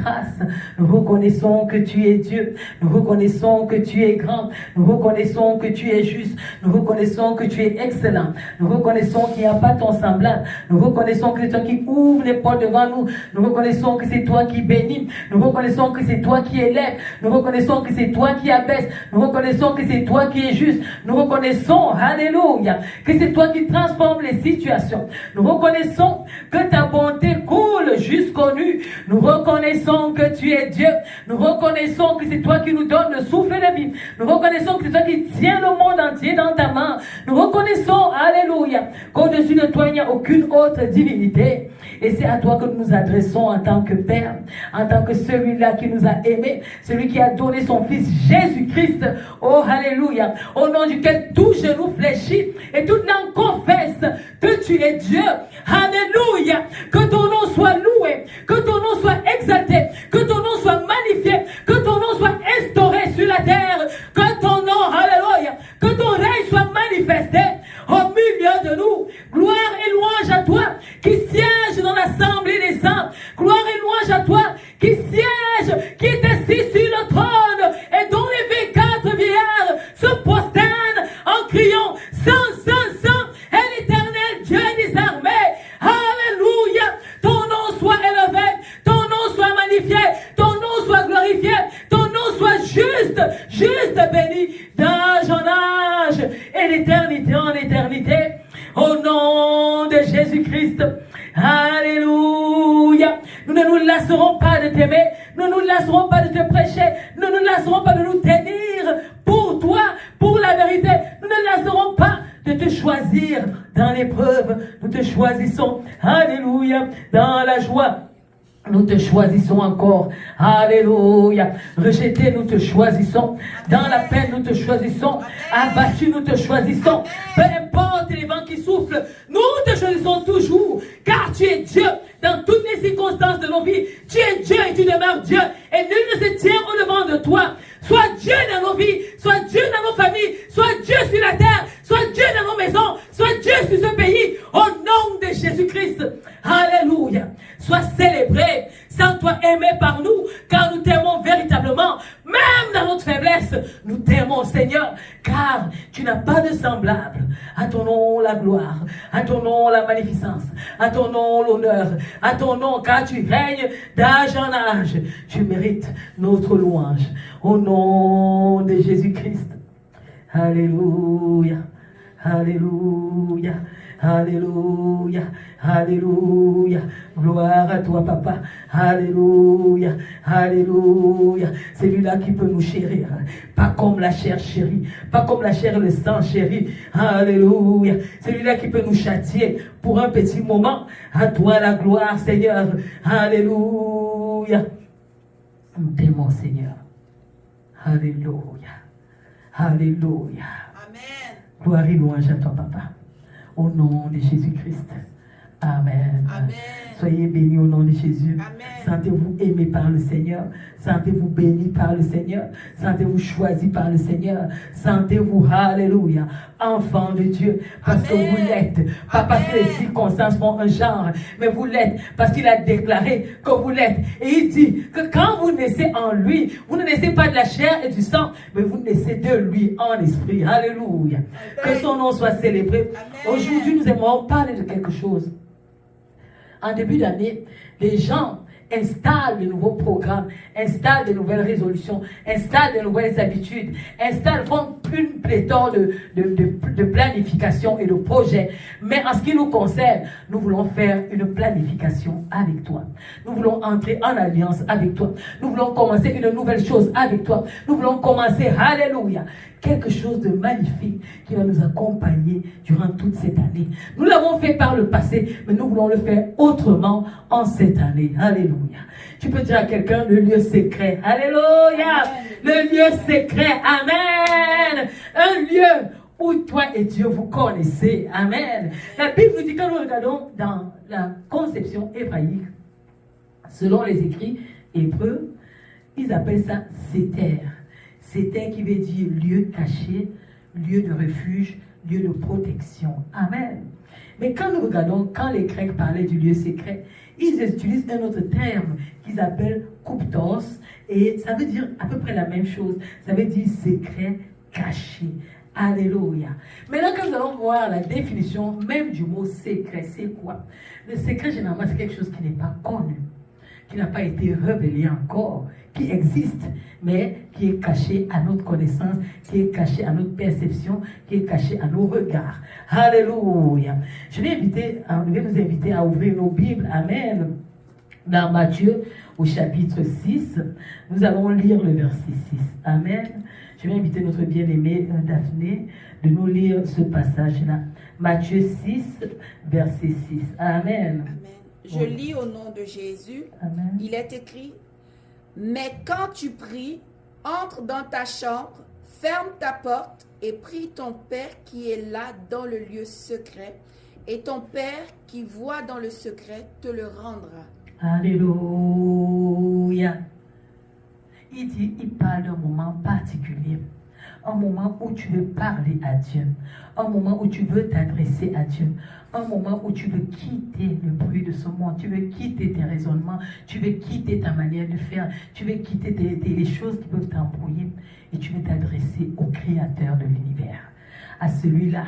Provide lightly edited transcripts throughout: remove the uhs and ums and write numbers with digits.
grâce. Nous reconnaissons que tu es Dieu. Nous reconnaissons que tu es grand. Nous reconnaissons que tu es juste. Nous reconnaissons que tu es excellent. Nous reconnaissons qu'il n'y a pas ton semblable. Nous reconnaissons que c'est toi qui ouvre les portes devant nous. Nous reconnaissons que c'est toi qui bénis. Nous reconnaissons que c'est toi qui élève. Nous reconnaissons que c'est toi qui abaisse. Nous reconnaissons que c'est toi qui es juste. Nous reconnaissons, alléluia, que c'est toi qui transforme les situations. Nous reconnaissons que ta bonté coule jusqu'au nu. Nous reconnaissons que tu es Dieu. Nous reconnaissons que c'est toi qui nous donne le souffle de vie. Nous reconnaissons que c'est toi qui tiens le monde entier dans ta main. Nous reconnaissons, alléluia, qu'au-dessus de toi, il n'y a aucune autre divinité. Et c'est à toi que nous nous adressons en tant que Père, en tant que celui-là qui nous a aimés, celui qui a donné son Fils Jésus-Christ. Oh, alléluia, au nom duquel tout genou fléchit et toute langue confesse que tu es Dieu. Alléluia, que ton nom soit loué, que ton nom soit exalté, que ton nom soit magnifié, que ton nom soit instauré sur la terre, que ton nom, alléluia, que ton règne soit manifesté au milieu de nous. Gloire et louange à toi qui siège dans l'assemblée des saints. Gloire et louange à toi qui siège, qui est assis sur le trône et dont les 24 vieillards se prosternent en criant Saint, Saint, Saint est l'Éternel Dieu des armées. Alléluia, ton nom soit élevé, ton nom soit magnifié, ton nom soit glorifié, ton nom soit juste, juste béni d'âge en âge et d'éternité en éternité. Au nom de Jésus-Christ, alléluia. Nous ne nous lasserons pas de t'aimer, nous ne nous lasserons pas de te prêcher, nous ne nous lasserons pas de nous tenir pour toi, pour la vérité. Nous ne lasserons pas de te choisir dans l'épreuve. Nous te choisissons, alléluia, dans la joie. Nous te choisissons encore. Alléluia. Rejeté, nous te choisissons. Dans la peine, nous te choisissons. Abattu, nous te choisissons. Peu importe les vents qui soufflent, nous te choisissons toujours. Car tu es Dieu dans toutes les circonstances de nos vies. Tu es Dieu et tu demeures Dieu. Et nul ne se tient au-devant de toi. Sois Dieu dans nos vies. Sois Dieu dans nos familles. Sois Dieu sur la terre. Sois Dieu dans nos maisons. Sois Dieu sur ce pays. Au nom de Jésus-Christ. Alléluia. Sois célébré. Sans toi aimé par nous. Car nous t'aimons véritablement. Même dans notre faiblesse. Nous t'aimons Seigneur. Car tu n'as pas de semblable. À ton nom la gloire. À ton nom la magnificence. À ton nom l'honneur. À ton nom car tu règnes d'âge en âge. Tu mérites notre louange. Au nom de Jésus-Christ. Alléluia. Alléluia. Alléluia. Alléluia. Gloire à toi, Papa. Alléluia. Alléluia. C'est lui-là qui peut nous chérir. Pas comme la chair chérie. Pas comme la chair et le sang chéri. Alléluia. C'est lui-là qui peut nous châtier pour un petit moment. À toi la gloire, Seigneur. Alléluia. Nous t'aimons, Seigneur. Alléluia. Alléluia. Amen. Gloire et louange à toi, Papa. Au nom de Jésus-Christ. Amen. Amen. Soyez bénis au nom de Jésus. Amen. Sentez-vous aimé par le Seigneur. Sentez-vous béni par le Seigneur. Sentez-vous choisi par le Seigneur. Sentez-vous, alléluia, enfant de Dieu. Parce que vous l'êtes. Pas parce que les circonstances font un genre. Mais vous l'êtes. Parce qu'il a déclaré que vous l'êtes. Et il dit que quand vous naissez en lui, vous ne naissez pas de la chair et du sang, mais vous naissez de lui en esprit. Alléluia. Que son nom soit célébré. Aujourd'hui, nous aimons parler de quelque chose. En début d'année, les gens installent de nouveaux programmes, installent de nouvelles résolutions, installent de nouvelles habitudes, font une pléthore de planification et de projets. Mais en ce qui nous concerne, nous voulons faire une planification avec toi. Nous voulons entrer en alliance avec toi. Nous voulons commencer une nouvelle chose avec toi. Nous voulons commencer, alléluia, quelque chose de magnifique qui va nous accompagner durant toute cette année. Nous l'avons fait par le passé, mais nous voulons le faire autrement en cette année. Alléluia. Tu peux dire à quelqu'un le lieu secret. Alléluia. Amen. Le lieu secret. Amen. Un lieu où toi et Dieu vous connaissez. Amen. La Bible nous dit, quand nous regardons dans la conception hébraïque, selon les écrits hébreux, ils appellent ça Séter. Séter qui veut dire lieu caché, lieu de refuge, lieu de protection. Amen. Mais quand nous regardons, quand les Grecs parlaient du lieu secret, Ils utilisent un autre terme qu'ils appellent kuptos, et ça veut dire à peu près la même chose. Ça veut dire secret caché. Alléluia. Maintenant, quand nous allons voir la définition même du mot secret, c'est quoi? Le secret, généralement, c'est quelque chose qui n'est pas connu, qui n'a pas été révélé encore, qui existe, mais qui est caché à notre connaissance, qui est caché à notre perception, qui est caché à nos regards. Alléluia. Je vais nous inviter à ouvrir nos Bibles. Amen. Dans Matthieu, au chapitre 6, nous allons lire le verset 6. Amen. Je vais inviter notre bien-aimé Daphné de nous lire ce passage-là. Matthieu 6, verset 6. Amen. Amen. Je lis au nom de Jésus. Amen. Il est écrit, mais quand tu pries, entre dans ta chambre, ferme ta porte et prie ton Père qui est là dans le lieu secret, et ton Père qui voit dans le secret te le rendra. Alléluia. Il parle d'un moment particulier. Un moment où tu veux parler à Dieu. Un moment où tu veux t'adresser à Dieu. Un moment où tu veux quitter le bruit de ce monde. Tu veux quitter tes raisonnements. Tu veux quitter ta manière de faire. Tu veux quitter les choses qui peuvent t'embrouiller. Et tu veux t'adresser au Créateur de l'univers. À celui-là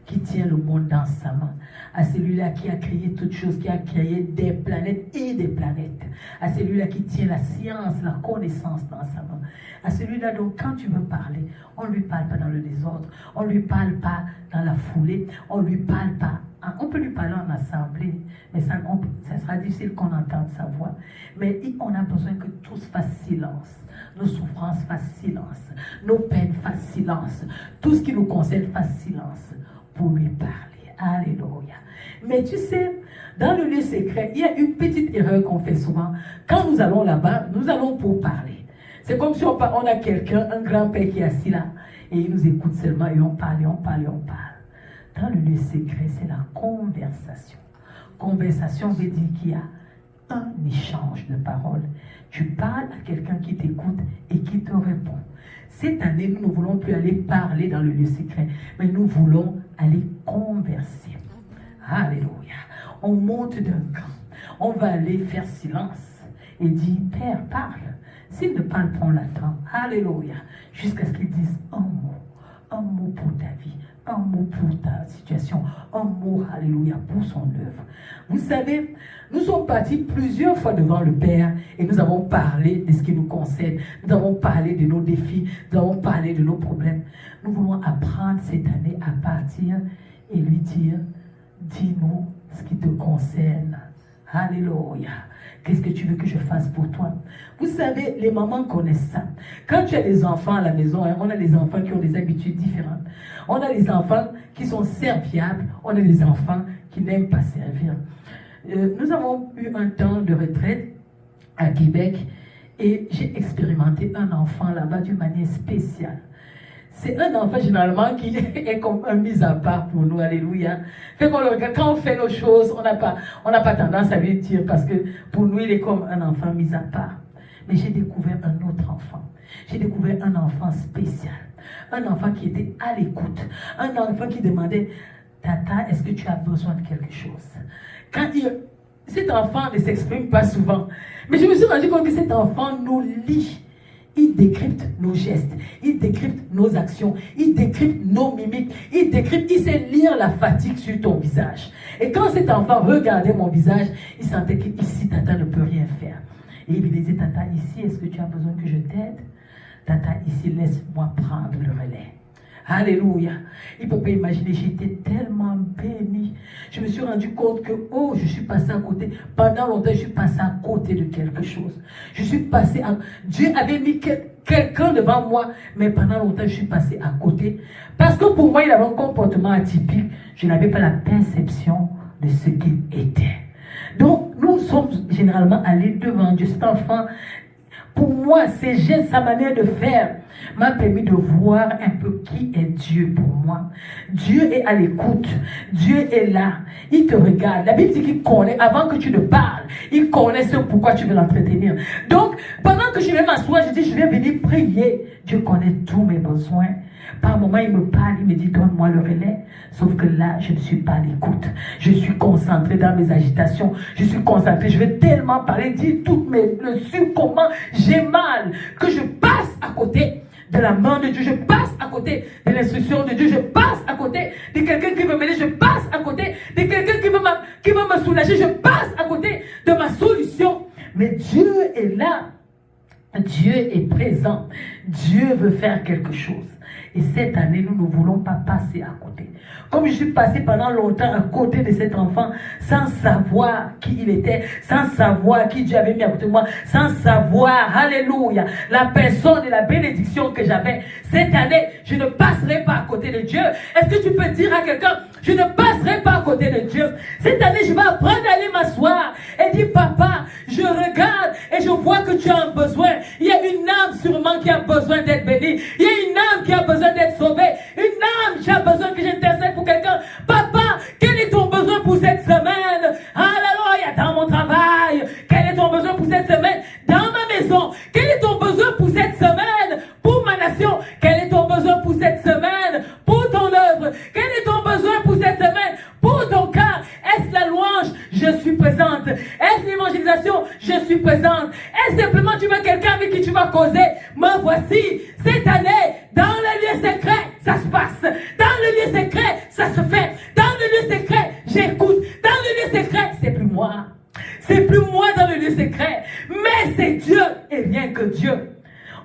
qui tient le monde dans sa main, à celui-là qui a créé toutes choses, qui a créé des planètes et des planètes, à celui-là qui tient la science, la connaissance dans sa main, à celui-là donc quand tu veux parler, on ne lui parle pas dans le désordre, on ne lui parle pas dans la foulée, on ne lui parle pas, on peut lui parler en assemblée, mais ça sera difficile qu'on entende sa voix, mais on a besoin que tous fassent silence. Nos souffrances fassent silence, nos peines fassent silence, tout ce qui nous concerne fasse silence pour lui parler. Alléluia. Mais tu sais, dans le lieu secret, il y a une petite erreur qu'on fait souvent. Quand nous allons là-bas, nous allons pour parler. C'est comme si on a quelqu'un, un grand-père qui est assis là, et il nous écoute seulement, et on parle, et on parle, et on parle. Dans le lieu secret, c'est la conversation. Conversation veut dire qu'il y a un échange de paroles. Tu parles à quelqu'un qui t'écoute et qui te répond. Cette année, nous ne voulons plus aller parler dans le lieu secret, mais nous voulons aller converser. Alléluia. On monte d'un cran. On va aller faire silence et dire, Père, parle. S'il ne parle pas, on l'attend. Alléluia. Jusqu'à ce qu'il dise un mot pour ta vie, un mot pour ta situation, un mot, alléluia, pour son œuvre. Vous savez, nous sommes partis plusieurs fois devant le Père et nous avons parlé de ce qui nous concerne. Nous avons parlé de nos défis, nous avons parlé de nos problèmes. Nous voulons apprendre cette année à partir et lui dire, dis-nous ce qui te concerne. Alléluia. Qu'est-ce que tu veux que je fasse pour toi? Vous savez, les mamans connaissent ça. Quand tu as des enfants à la maison, on a des enfants qui ont des habitudes différentes. On a des enfants qui sont serviables. On a des enfants qui n'aiment pas servir. Nous avons eu un temps de retraite à Québec et j'ai expérimenté un enfant là-bas d'une manière spéciale. C'est un enfant généralement qui est comme un mis à part pour nous, alléluia. Fait qu'on le regarde, quand on fait nos choses, on n'a pas tendance à lui dire parce que pour nous il est comme un enfant mis à part. Mais j'ai découvert un autre enfant. J'ai découvert un enfant spécial. Un enfant qui était à l'écoute. Un enfant qui demandait, Tata, est-ce que tu as besoin de quelque chose? Cet enfant ne s'exprime pas souvent. Mais je me suis rendu compte que cet enfant nous lit. Il décrypte nos gestes, il décrypte nos actions, il décrypte nos mimiques, il sait lire la fatigue sur ton visage. Et quand cet enfant regardait mon visage, il sentait qu'ici, Tata ne peut rien faire. Et il me disait, Tata, ici, est-ce que tu as besoin que je t'aide? Tata, ici, laisse-moi prendre le relais. Alléluia. Il ne peut pas imaginer, j'étais tellement béni. Je me suis rendu compte que, je suis passé à côté. Pendant longtemps, je suis passé à côté de quelque chose. Dieu avait mis quelqu'un devant moi, mais pendant longtemps, je suis passé à côté. Parce que pour moi, il avait un comportement atypique. Je n'avais pas la perception de ce qu'il était. Donc, nous sommes généralement allés devant Dieu. Cet enfant, pour moi, ses gestes, sa manière de faire m'a permis de voir un peu qui est Dieu pour moi. Dieu est à l'écoute. Dieu est là. Il te regarde. La Bible dit qu'il connaît, avant que tu ne parles, il connaît ce pourquoi tu veux l'entretenir. Donc, pendant que je vais m'asseoir, je dis, je vais venir prier. Dieu connaît tous mes besoins. Par moments, il me parle, il me dit, donne-moi le relais. Sauf que là, je ne suis pas à l'écoute. Je suis concentré dans mes agitations. Je suis concentré. Je vais tellement parler, dire toutes mes blessures, comment j'ai mal, que je passe à côté de la main de Dieu. Je passe à côté de l'instruction de Dieu. Je passe à côté de quelqu'un qui veut m'aider. Je passe à côté de quelqu'un qui veut me soulager. Je passe à côté de ma solution. Mais Dieu est là. Dieu est présent. Dieu veut faire quelque chose. Et cette année, nous ne voulons pas passer à côté. Comme je suis passé pendant longtemps à côté de cet enfant, sans savoir qui il était, sans savoir qui Dieu avait mis à côté de moi, sans savoir, alléluia, la personne et la bénédiction que j'avais. Cette année, je ne passerai pas à côté de Dieu. Est-ce que tu peux dire à quelqu'un, je ne passerai pas à côté de Dieu? Cette année, je vais apprendre à aller m'asseoir et dire, papa, je regarde et je vois que tu as un besoin. Il y a une âme sûrement qui a besoin d'être bénie. Il y a une âme qui a besoin d'être sauvée. Une âme qui a besoin que j'intercède pour quelqu'un. Papa, quel est ton besoin pour cette semaine? Alléluia, dans mon travail. Quel est ton besoin pour cette semaine? Dans ma maison. Quel est ton besoin pour cette semaine? Pour ma nation. Quel est ton besoin pour cette semaine? Pour ton œuvre. Quel est ton besoin pour cette semaine? Pour ton cas. Est-ce la louange? Je suis présente. Est-ce l'évangélisation? Je suis présente. Est-ce simplement tu veux quelqu'un avec qui tu vas causer? Me voici. Cette année, dans le lieu secret, ça se passe. Dans le lieu secret, ça se fait. Dans le lieu secret, j'écoute. Dans le lieu secret, c'est plus moi. C'est plus moi dans le lieu secret. Mais c'est Dieu et rien que Dieu.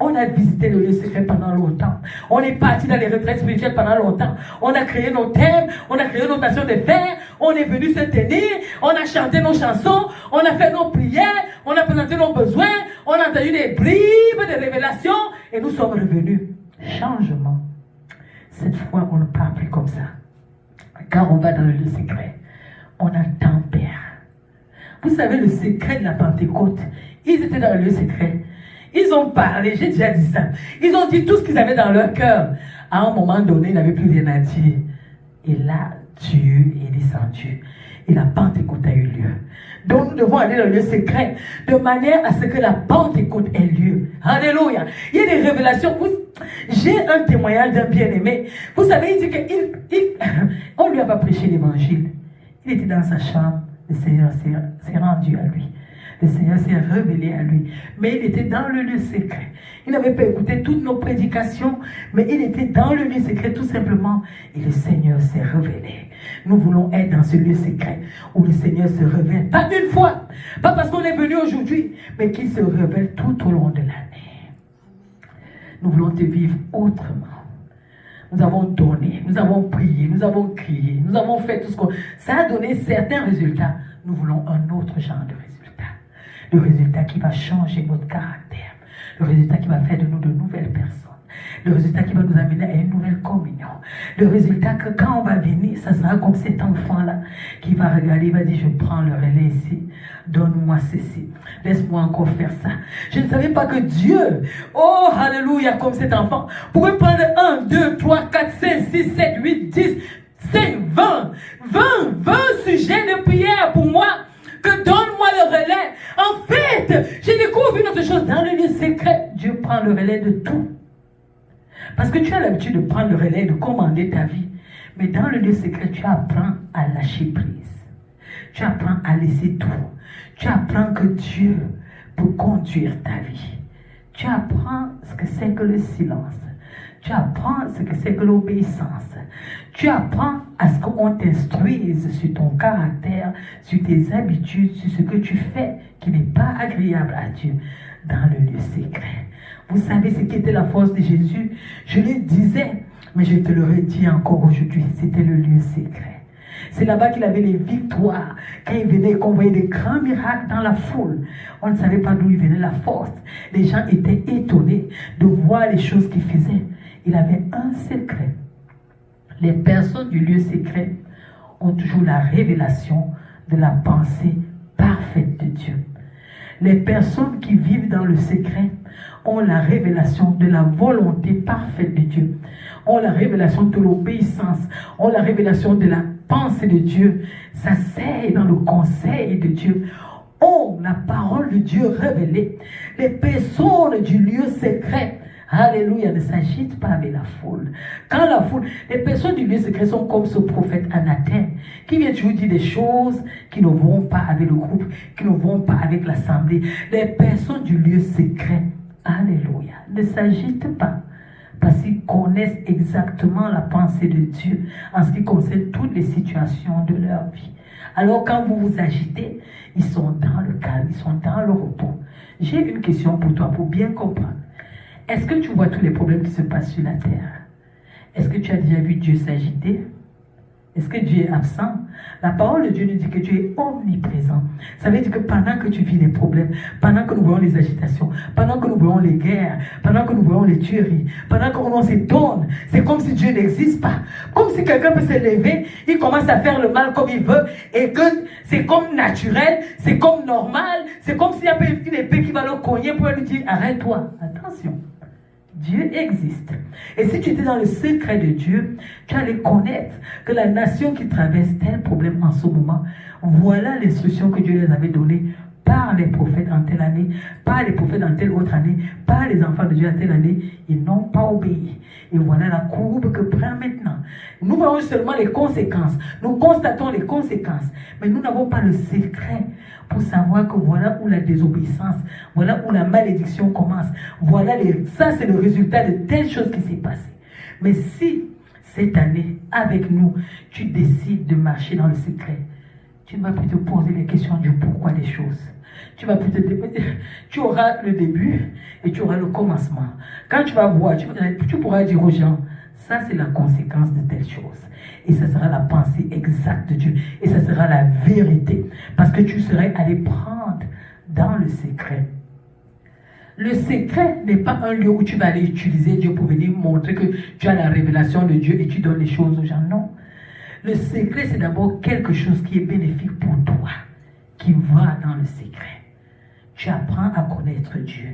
On a visité le lieu secret pendant longtemps. On est parti dans les retraites spirituelles pendant longtemps. On a créé nos thèmes, on a créé nos nations de fer, on est venu se tenir, on a chanté nos chansons, on a fait nos prières, on a présenté nos besoins, on a entendu des bribes de révélations et nous sommes revenus. Changement. Cette fois, on ne part plus comme ça. Quand on va dans le lieu secret, on attend Père. Vous savez, le secret de la Pentecôte, ils étaient dans le lieu secret. Ils ont parlé, j'ai déjà dit ça. Ils ont dit tout ce qu'ils avaient dans leur cœur. À un moment donné, ils n'avaient plus rien à dire. Et là, Dieu est descendu. Et la Pentecôte a eu lieu. Donc nous devons aller dans le lieu secret de manière à ce que la Pentecôte ait lieu. Alléluia. Il y a des révélations. J'ai un témoignage d'un bien-aimé. Vous savez, il dit qu'on ne lui a pas prêché l'évangile. Il était dans sa chambre. Le Seigneur s'est rendu à lui. Le Seigneur s'est révélé à lui. Mais il était dans le lieu secret. Il n'avait pas écouté toutes nos prédications, mais il était dans le lieu secret tout simplement. Et le Seigneur s'est révélé. Nous voulons être dans ce lieu secret où le Seigneur se révèle. Pas une fois, pas parce qu'on est venu aujourd'hui, mais qu'il se révèle tout au long de l'année. Nous voulons te vivre autrement. Nous avons donné, nous avons prié, nous avons crié, nous avons fait tout ce qu'on... Ça a donné certains résultats. Nous voulons un autre genre de résultat. Le résultat qui va changer notre caractère. Le résultat qui va faire de nous de nouvelles personnes. Le résultat qui va nous amener à une nouvelle communion. Le résultat que quand on va venir, ça sera comme cet enfant-là qui va regarder, il va dire, je prends le relais ici. Donne-moi ceci. Laisse-moi encore faire ça. Je ne savais pas que Dieu, oh, alléluia, comme cet enfant, pouvait prendre 1, 2, 3, 4, 5, 6, 7, 8, 10, 5, 20 sujets de prière pour moi. Que donne-moi le relais. En fait, j'ai découvert une autre chose. Dans le lieu secret, Dieu prend le relais de tout. Parce que tu as l'habitude de prendre le relais, de commander ta vie. Mais dans le lieu secret, tu apprends à lâcher prise. Tu apprends à laisser tout. Tu apprends que Dieu peut conduire ta vie. Tu apprends ce que c'est que le silence. Tu apprends ce que c'est que l'obéissance. Tu apprends à ce qu'on t'instruise sur ton caractère, sur tes habitudes, sur ce que tu fais qui n'est pas agréable à Dieu dans le lieu secret. Vous savez ce qui était la force de Jésus? Je le disais, mais je te le redis encore aujourd'hui, c'était le lieu secret. C'est là-bas qu'il avait les victoires. Quand il venait, qu'on voyait des grands miracles dans la foule, on ne savait pas d'où il venait la force. Les gens étaient étonnés de voir les choses qu'il faisait. Il avait un secret. Les personnes du lieu secret ont toujours la révélation de la pensée parfaite de Dieu. Les personnes qui vivent dans le secret ont la révélation de la volonté parfaite de Dieu, ont la révélation de l'obéissance, ont la révélation de la pensée de Dieu, s'asseyent dans le conseil de Dieu, ont la parole de Dieu révélée. Les personnes du lieu secret, Alléluia, ne s'agite pas avec la foule. Quand la foule, les personnes du lieu secret sont comme ce prophète anathème, qui vient toujours dire des choses qui ne vont pas avec le groupe, qui ne vont pas avec l'assemblée. Les personnes du lieu secret, alléluia, ne s'agitent pas. Parce qu'ils connaissent exactement la pensée de Dieu en ce qui concerne toutes les situations de leur vie. Alors quand vous vous agitez, ils sont dans le calme, ils sont dans le repos. J'ai une question pour toi, pour bien comprendre. Est-ce que tu vois tous les problèmes qui se passent sur la terre? Est-ce que tu as déjà vu Dieu s'agiter? Est-ce que Dieu est absent? La parole de Dieu nous dit que Dieu est omniprésent. Ça veut dire que pendant que tu vis les problèmes, pendant que nous voyons les agitations, pendant que nous voyons les guerres, pendant que nous voyons les tueries, pendant qu'on s'étonne, c'est comme si Dieu n'existe pas. Comme si quelqu'un peut se lever, il commence à faire le mal comme il veut, et que c'est comme naturel, c'est comme normal, c'est comme s'il y avait une épée qui va le cogner pour lui dire, arrête-toi, attention. Dieu existe. Et si tu étais dans le secret de Dieu, tu allais connaître que la nation qui traverse tel problème en ce moment, voilà l'instruction que Dieu les avait donnée par les prophètes en telle année, par les prophètes en telle autre année, par les enfants de Dieu en telle année. Ils n'ont pas obéi. Et voilà la courbe que prend maintenant. Nous voyons seulement les conséquences. Nous constatons les conséquences. Mais nous n'avons pas le secret pour savoir que voilà où la désobéissance, voilà où la malédiction commence. Voilà ça c'est le résultat de telle chose qui s'est passée. Mais si cette année, avec nous, tu décides de marcher dans le secret, tu ne vas plus te poser les questions du pourquoi des choses. Tu auras le début et tu auras le commencement. Quand tu vas voir, tu pourras dire aux gens, ça c'est la conséquence de telle chose. Et ça sera la pensée exacte de Dieu. Et ça sera la vérité. Parce que tu serais allé prendre dans le secret. Le secret n'est pas un lieu où tu vas aller utiliser Dieu pour venir montrer que tu as la révélation de Dieu et tu donnes les choses aux gens. Non. Le secret, c'est d'abord quelque chose qui est bénéfique pour toi, qui va dans le secret. Tu apprends à connaître Dieu.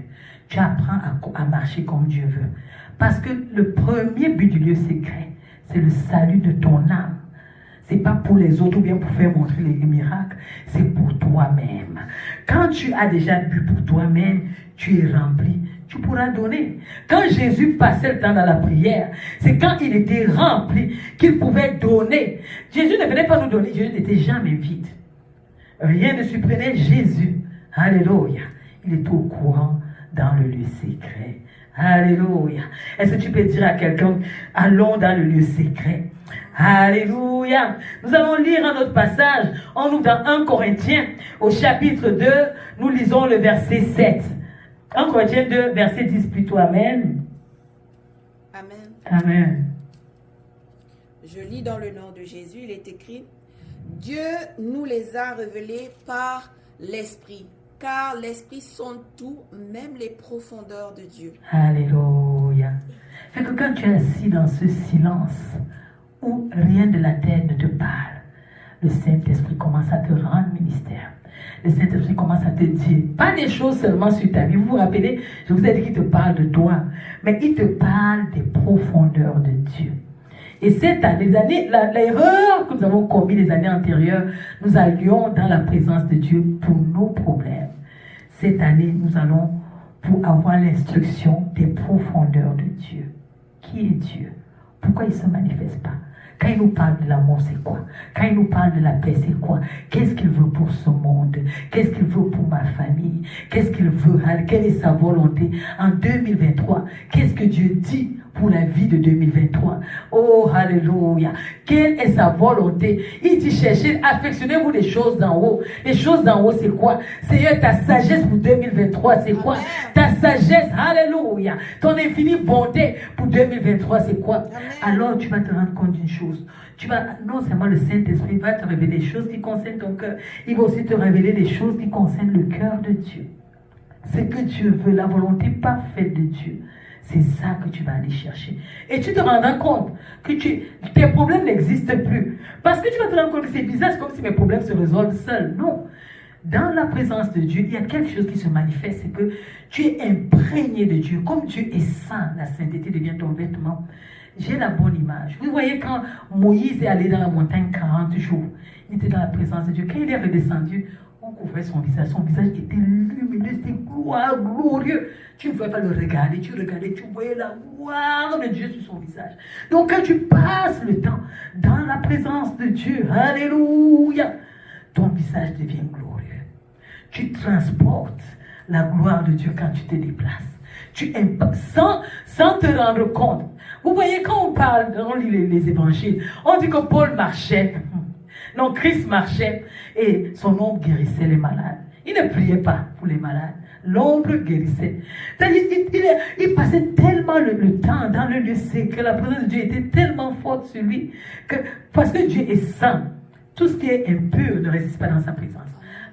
Tu apprends à marcher comme Dieu veut. Parce que le premier but du lieu secret, c'est le salut de ton âme. C'est pas pour les autres ou bien pour faire montrer les miracles. C'est pour toi-même. Quand tu as déjà bu pour toi-même, tu es rempli. Tu pourras donner. Quand Jésus passait le temps dans la prière, c'est quand il était rempli qu'il pouvait donner. Jésus ne venait pas nous donner. Jésus n'était jamais vide. Rien ne surprenait Jésus. Alléluia. Il est au courant dans le lieu secret. Alléluia. Est-ce que tu peux dire à quelqu'un, allons dans le lieu secret? Alléluia. Nous allons lire un autre passage. On ouvre dans 1 Corinthiens, au chapitre 2, nous lisons le verset 7. 1 Corinthiens 2, verset 10 plutôt. Amen. Amen. Amen. Je lis dans le nom de Jésus, il est écrit, Dieu nous les a révélés par l'Esprit, car l'Esprit sonde tout, même les profondeurs de Dieu. Alléluia. Fait que quand tu es assis dans ce silence, où rien de la terre ne te parle, le Saint-Esprit commence à te rendre ministère. Le Saint-Esprit commence à te dire, pas des choses seulement sur ta vie. Vous vous rappelez, je vous ai dit qu'il te parle de toi, mais il te parle des profondeurs de Dieu. Et cette année, l'erreur que nous avons commis les années antérieures, nous allions dans la présence de Dieu pour nos problèmes. Cette année, nous allons pour avoir l'instruction des profondeurs de Dieu. Qui est Dieu? Pourquoi il ne se manifeste pas? Quand il nous parle de l'amour, c'est quoi? Quand il nous parle de la paix, c'est quoi? Qu'est-ce qu'il veut pour ce monde? Qu'est-ce qu'il veut pour ma famille? Qu'est-ce qu'il veut? Quelle est sa volonté? En 2023, qu'est-ce que Dieu dit pour la vie de 2023? Oh, alléluia! Quelle est sa volonté? Il dit, cherchez, affectionnez-vous les choses d'en haut. Les choses d'en haut, c'est quoi? Seigneur, ta sagesse pour 2023, c'est quoi? Ta sagesse, alléluia! Ton infinie bonté pour 2023, c'est quoi? Amen. Alors, tu vas te rendre compte d'une chose. Tu vas, non seulement le Saint-Esprit va te révéler des choses qui concernent ton cœur, il va aussi te révéler des choses qui concernent le cœur de Dieu. C'est que Dieu veut, la volonté parfaite de Dieu. C'est ça que tu vas aller chercher. Et tu te rendras compte que tes problèmes n'existent plus. Parce que tu vas te rendre compte que c'est bizarre, c'est comme si mes problèmes se résolvent seuls. Non. Dans la présence de Dieu, il y a quelque chose qui se manifeste. C'est que tu es imprégné de Dieu. Comme Dieu est saint, la sainteté devient ton vêtement. J'ai la bonne image. Vous voyez quand Moïse est allé dans la montagne 40 jours, il était dans la présence de Dieu. Quand il est redescendu, on couvrait son visage était lumineux, c'était glorieux. Tu ne pouvais pas le regarder, tu regardais, tu voyais la gloire de Dieu sur son visage. Donc quand tu passes le temps dans la présence de Dieu, alléluia, ton visage devient glorieux. Tu transportes la gloire de Dieu quand tu te déplaces. Tu sans te rendre compte. Vous voyez, quand on parle, on lit les évangiles, on dit que Paul marchait. Non, Christ marchait et son ombre guérissait les malades. Il ne priait pas pour les malades. L'ombre guérissait. Il passait tellement le temps dans le lieu secret. La présence de Dieu était tellement forte sur lui que, parce que Dieu est saint, tout ce qui est impur ne résiste pas dans sa présence.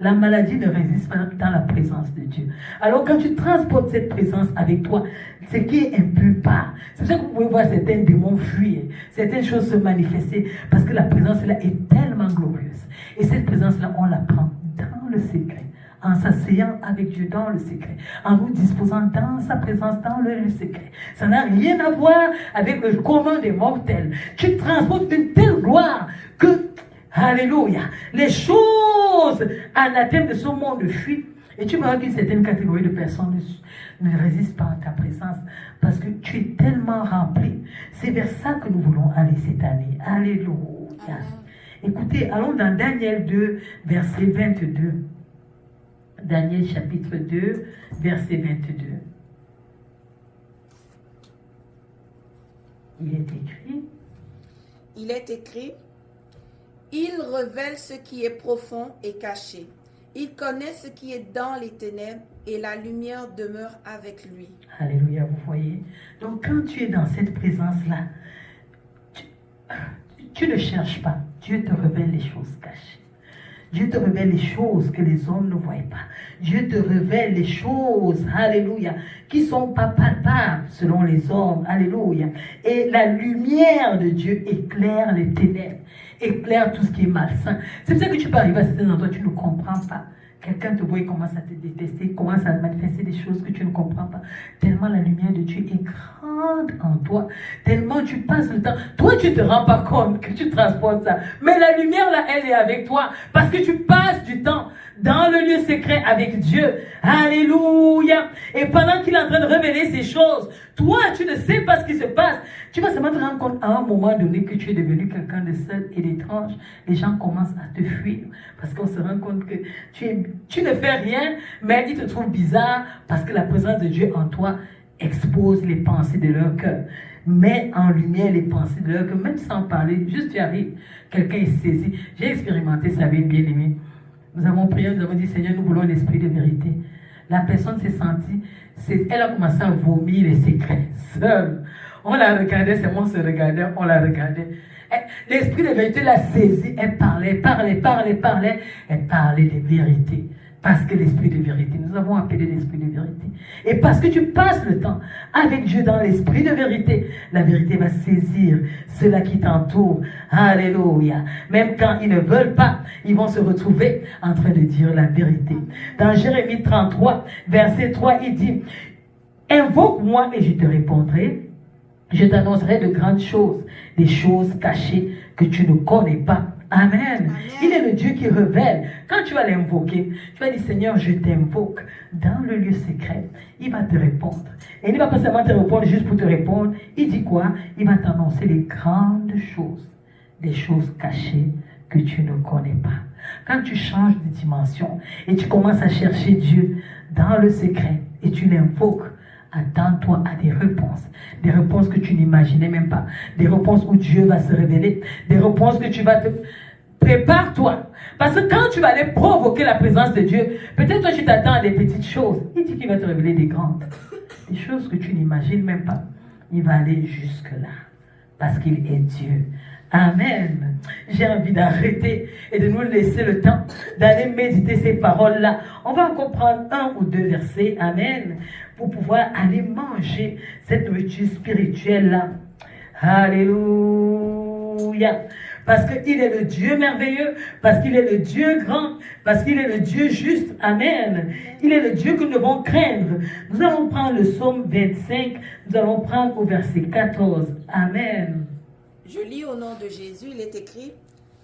La maladie ne résiste pas dans la présence de Dieu. Alors quand tu transportes cette présence avec toi, ce qui est impur part. C'est pour ça que vous pouvez voir certains démons fuir, certaines choses se manifester, parce que la présence là est tellement glorieuse. Et cette présence là, on la prend dans le secret, en s'asseyant avec Dieu dans le secret, en nous disposant dans sa présence dans le secret. Ça n'a rien à voir avec le commun des mortels. Tu transportes une telle gloire que, alléluia, les choses anathèmes de ce monde fuient. Et tu verras qu'une certaine catégorie de personnes ne résistent pas à ta présence parce que tu es tellement rempli. C'est vers ça que nous voulons aller cette année. Alléluia. Écoutez, allons dans Daniel 2, verset 22. Daniel chapitre 2, verset 22. Il est écrit, il révèle ce qui est profond et caché. Il connaît ce qui est dans les ténèbres et la lumière demeure avec lui. Alléluia, vous voyez. Donc quand tu es dans cette présence-là, tu ne cherches pas. Dieu te révèle les choses cachées. Dieu te révèle les choses que les hommes ne voient pas. Dieu te révèle les choses, alléluia, qui ne sont pas palpables selon les hommes, alléluia. Et la lumière de Dieu éclaire les ténèbres, éclaire tout ce qui est malsain. C'est pour ça que tu peux arriver à certains endroits, tu ne comprends pas. Quelqu'un te voit, il commence à te détester, il commence à manifester des choses que tu ne comprends pas. Tellement la lumière de Dieu est grande en toi. Tellement tu passes le temps. Toi, tu ne te rends pas compte que tu transportes ça. Mais la lumière, là, elle est avec toi. Parce que tu passes du temps dans le lieu secret avec Dieu. Alléluia. Et pendant qu'il est en train de révéler ces choses, toi, tu ne sais pas ce qui se passe. Tu vas seulement te rendre compte à un moment donné que tu es devenu quelqu'un de seul et d'étrange. Les gens commencent à te fuir. Parce qu'on se rend compte que tu ne fais rien, mais ils te trouvent bizarre parce que la présence de Dieu en toi expose les pensées de leur cœur. Met en lumière les pensées de leur cœur, même sans parler. Juste tu arrives, quelqu'un est saisi. J'ai expérimenté ça avec une bien-aimée. Nous avons prié, nous avons dit, Seigneur, nous voulons un esprit de vérité. La personne s'est sentie, elle a commencé à vomir les secrets, seule. On la regardait, c'est moi, on se regardait, on la regardait. L'esprit de vérité l'a saisie, elle parlait, elle parlait des vérités. Parce que l'esprit de vérité, nous avons appelé l'esprit de vérité. Et parce que tu passes le temps avec Dieu dans l'esprit de vérité, la vérité va saisir ceux-là qui t'entourent. Alléluia. Même quand ils ne veulent pas, ils vont se retrouver en train de dire la vérité. Dans Jérémie 33, verset 3, il dit, invoque-moi et je te répondrai. Je t'annoncerai de grandes choses, des choses cachées que tu ne connais pas. Amen. Amen. Il est le Dieu qui révèle. Quand tu vas l'invoquer, tu vas dire, Seigneur, je t'invoque dans le lieu secret. Il va te répondre. Et il ne va pas seulement te répondre juste pour te répondre. Il dit quoi? Il va t'annoncer les grandes choses, des choses cachées que tu ne connais pas. Quand tu changes de dimension et tu commences à chercher Dieu dans le secret et tu l'invoques, attends-toi à des réponses que tu n'imaginais même pas, des réponses où Dieu va se révéler, des réponses que tu vas te... Prépare-toi, parce que quand tu vas aller provoquer la présence de Dieu, peut-être toi tu t'attends à des petites choses, il dit qu'il va te révéler des grandes, des choses que tu n'imagines même pas. Il va aller jusque-là, parce qu'il est Dieu. Amen. J'ai envie d'arrêter et de nous laisser le temps d'aller méditer ces paroles-là. On va encore prendre 1 ou 2 versets. Amen. Pour pouvoir aller manger cette nourriture spirituelle-là. Alléluia. Parce qu'il est le Dieu merveilleux, parce qu'il est le Dieu grand, parce qu'il est le Dieu juste. Amen. Il est le Dieu que nous devons craindre. Nous allons prendre le psaume 25, nous allons prendre au verset 14. Amen. Je lis au nom de Jésus, il est écrit,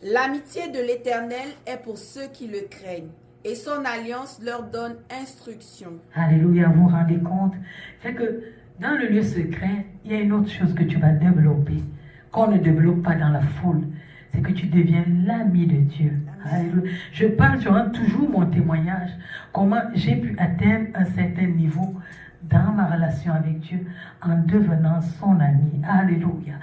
l'amitié de l'Éternel est pour ceux qui le craignent, et son alliance leur donne instruction. Alléluia, vous vous rendez compte? Fait que dans le lieu secret, il y a une autre chose que tu vas développer, qu'on ne développe pas dans la foule. C'est que tu deviens l'ami de Dieu. Alléluia. Je rends toujours mon témoignage, comment j'ai pu atteindre un certain niveau dans ma relation avec Dieu en devenant son ami. Alléluia.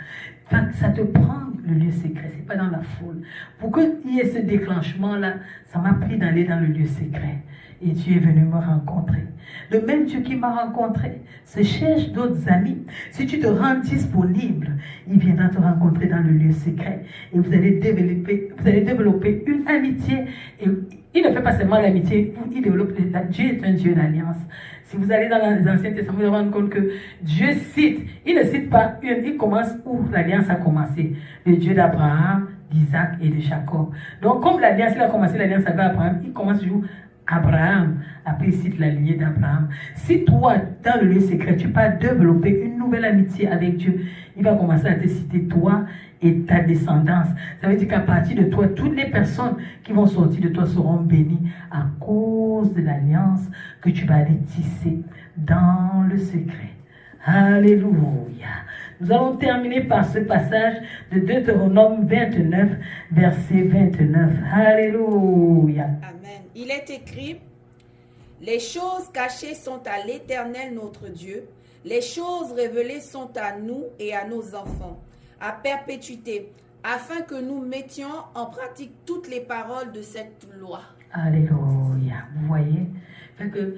Enfin, ça te prend le lieu secret, c'est pas dans la foule. Pour qu'il y ait ce déclenchement-là, ça m'a pris d'aller dans le lieu secret. Et Dieu est venu me rencontrer. Le même Dieu qui m'a rencontré se cherche d'autres amis. Si tu te rends disponible, il viendra te rencontrer dans le lieu secret. Et vous allez développer une amitié. Et il ne fait pas seulement l'amitié, il développe. Dieu est un Dieu d'alliance. Si vous allez dans l'Ancien Testament, vous allez vous rendre compte que Dieu cite, il ne cite pas une, il commence où l'alliance a commencé. Le Dieu d'Abraham, d'Isaac et de Jacob. Donc, comme l'alliance, il a commencé l'alliance avec Abraham, il commence toujours Abraham, après il cite la lignée d'Abraham. Si toi, dans le lieu secret, tu peux développer une nouvelle amitié avec Dieu, il va commencer à te citer toi et ta descendance. Ça veut dire qu'à partir de toi, toutes les personnes qui vont sortir de toi seront bénies à cause de l'alliance que tu vas aller tisser dans le secret. Alléluia. Nous allons terminer par ce passage de Deutéronome 29, verset 29. Alléluia. Amen. Il est écrit, les choses cachées sont à l'Éternel notre Dieu, les choses révélées sont à nous et à nos enfants, à perpétuité, afin que nous mettions en pratique toutes les paroles de cette loi. Alléluia. Vous voyez? Fait que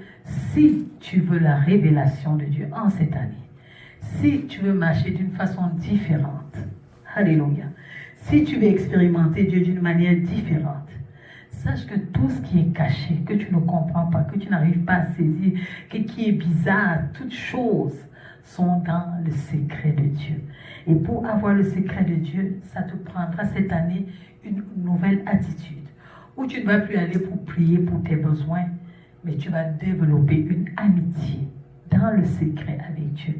si tu veux la révélation de Dieu en cette année, si tu veux marcher d'une façon différente, alléluia, si tu veux expérimenter Dieu d'une manière différente, sache que tout ce qui est caché, que tu ne comprends pas, que tu n'arrives pas à saisir, qui est bizarre, toutes choses sont dans le secret de Dieu. Et pour avoir le secret de Dieu, ça te prendra cette année une nouvelle attitude, où tu ne vas plus aller pour prier pour tes besoins, mais tu vas développer une amitié dans le secret avec Dieu,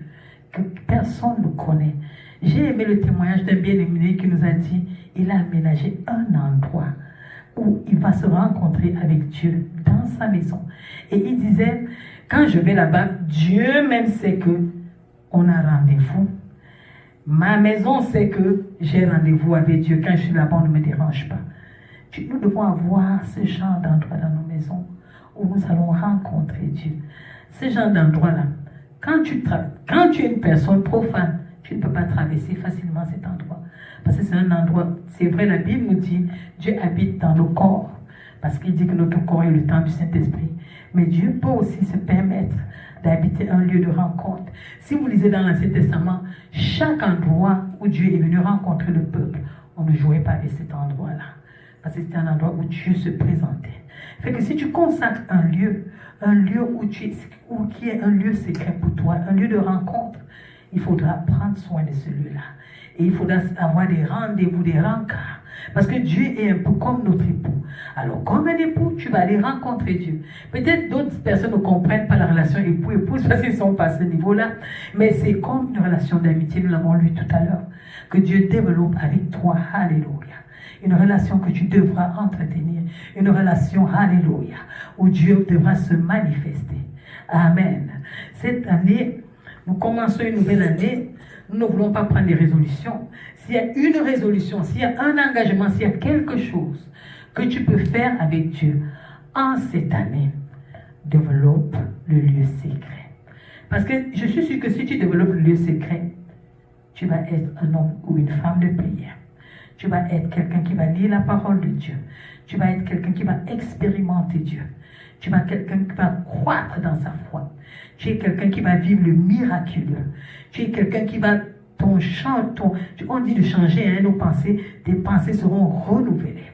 que personne ne connaît. J'ai aimé le témoignage d'un bien-aimé qui nous a dit, il a aménagé un endroit où il va se rencontrer avec Dieu dans sa maison. Et il disait, quand je vais là-bas, Dieu même sait que on a rendez-vous. Ma maison sait que j'ai rendez-vous avec Dieu. Quand je suis là-bas, on ne me dérange pas. Nous devons avoir ce genre d'endroit dans nos maisons où nous allons rencontrer Dieu. Ce genre d'endroit-là, quand tu es une personne profane, tu ne peux pas traverser facilement cet endroit. Parce que c'est un endroit, c'est vrai, la Bible nous dit, Dieu habite dans nos corps. Parce qu'il dit que notre corps est le temple du Saint-Esprit. Mais Dieu peut aussi se permettre d'habiter un lieu de rencontre. Si vous lisez dans l'Ancien Testament, chaque endroit où Dieu est venu rencontrer le peuple, on ne jouait pas avec cet endroit-là. Parce que c'était un endroit où Dieu se présentait. Fait que si tu consacres un lieu qui est un lieu secret pour toi, un lieu de rencontre, il faudra prendre soin de ce lieu-là. Et il faudra avoir des rendez-vous, des rencarts. Parce que Dieu est un peu comme notre époux. Alors, comme un époux, tu vas aller rencontrer Dieu. Peut-être d'autres personnes ne comprennent pas la relation époux-épouse parce qu'ils ne sont pas à ce niveau-là. Mais c'est comme une relation d'amitié, nous l'avons lu tout à l'heure, que Dieu développe avec toi. Alléluia. Une relation que tu devras entretenir. Une relation, alléluia, où Dieu devra se manifester. Amen. Cette année, nous commençons une nouvelle année. Nous ne voulons pas prendre des résolutions. S'il y a une résolution, s'il y a un engagement, s'il y a quelque chose que tu peux faire avec Dieu en cette année, développe le lieu secret. Parce que je suis sûr que si tu développes le lieu secret, tu vas être un homme ou une femme de prière. Tu vas être quelqu'un qui va lire la parole de Dieu. Tu vas être quelqu'un qui va expérimenter Dieu. Tu vas être quelqu'un qui va croître dans sa foi. Tu es quelqu'un qui va vivre le miraculeux. Tu es quelqu'un qui va, on dit de changer nos pensées, tes pensées seront renouvelées.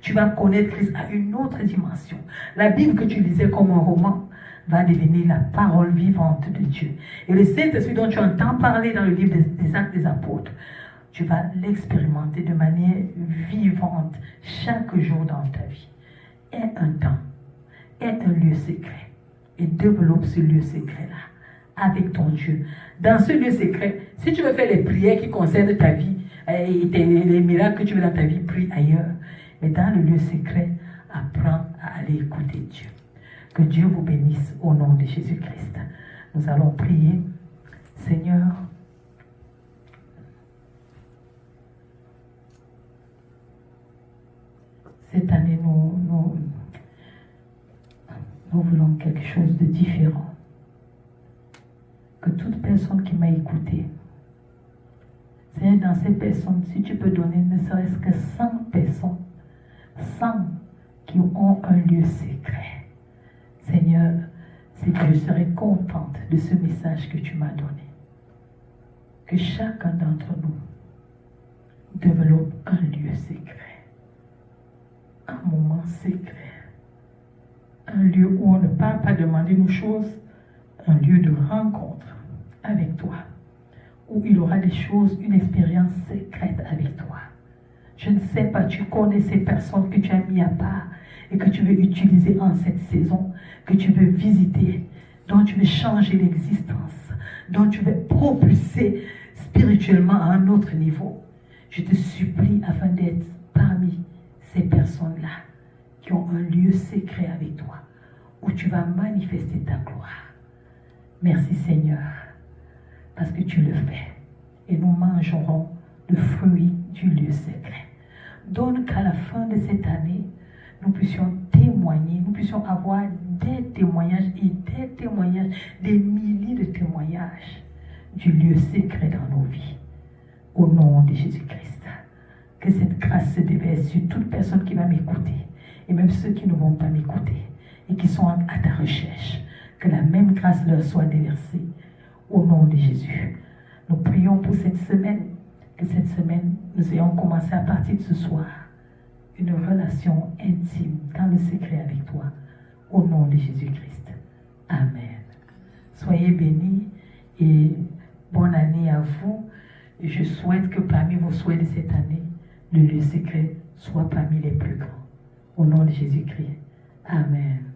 Tu vas connaître Christ à une autre dimension. La Bible que tu lisais comme un roman va devenir la parole vivante de Dieu. Et le Saint-Esprit dont tu entends parler dans le livre des Actes des Apôtres, tu vas l'expérimenter de manière vivante chaque jour dans ta vie. Aie un temps, aie un lieu secret et développe ce lieu secret-là avec ton Dieu. Dans ce lieu secret, si tu veux faire les prières qui concernent ta vie et les miracles que tu veux dans ta vie, prie ailleurs. Mais dans le lieu secret, apprends à aller aller écouter Dieu. Que Dieu vous bénisse au nom de Jésus-Christ. Nous allons prier. Seigneur, cette année, nous voulons quelque chose de différent. Que toute personne qui m'a écouté, Seigneur, dans ces personnes, si tu peux donner ne serait-ce que 100 personnes, 100 qui ont un lieu secret, Seigneur, c'est que je serai contente de ce message que tu m'as donné. Que chacun d'entre nous développe un lieu secret, un moment secret, un lieu où on ne part pas demander nos choses, un lieu de rencontre avec toi, où il aura des choses, une expérience secrète avec toi. Je ne sais pas, tu connais ces personnes que tu as mis à part et que tu veux utiliser en cette saison, que tu veux visiter, dont tu veux changer l'existence, dont tu veux propulser spirituellement à un autre niveau. Je te supplie afin d'être parmi ces personnes-là qui ont un lieu secret avec toi, où tu vas manifester ta gloire. Merci Seigneur, parce que tu le fais. Et nous mangerons le fruit du lieu secret. Donne qu'à la fin de cette année, nous puissions témoigner, nous puissions avoir des témoignages et des témoignages, des milliers de témoignages du lieu secret dans nos vies. Au nom de Jésus-Christ, que cette grâce se déverse sur toute personne qui va m'écouter, et même ceux qui ne vont pas m'écouter, et qui sont à ta recherche, que la même grâce leur soit déversée. Au nom de Jésus, nous prions pour cette semaine, que cette semaine, nous ayons commencé à partir de ce soir, une relation intime dans le secret avec toi, au nom de Jésus-Christ. Amen. Soyez bénis et bonne année à vous. Et je souhaite que parmi vos souhaits de cette année, le lieu secret soit parmi les plus grands. Au nom de Jésus-Christ. Amen.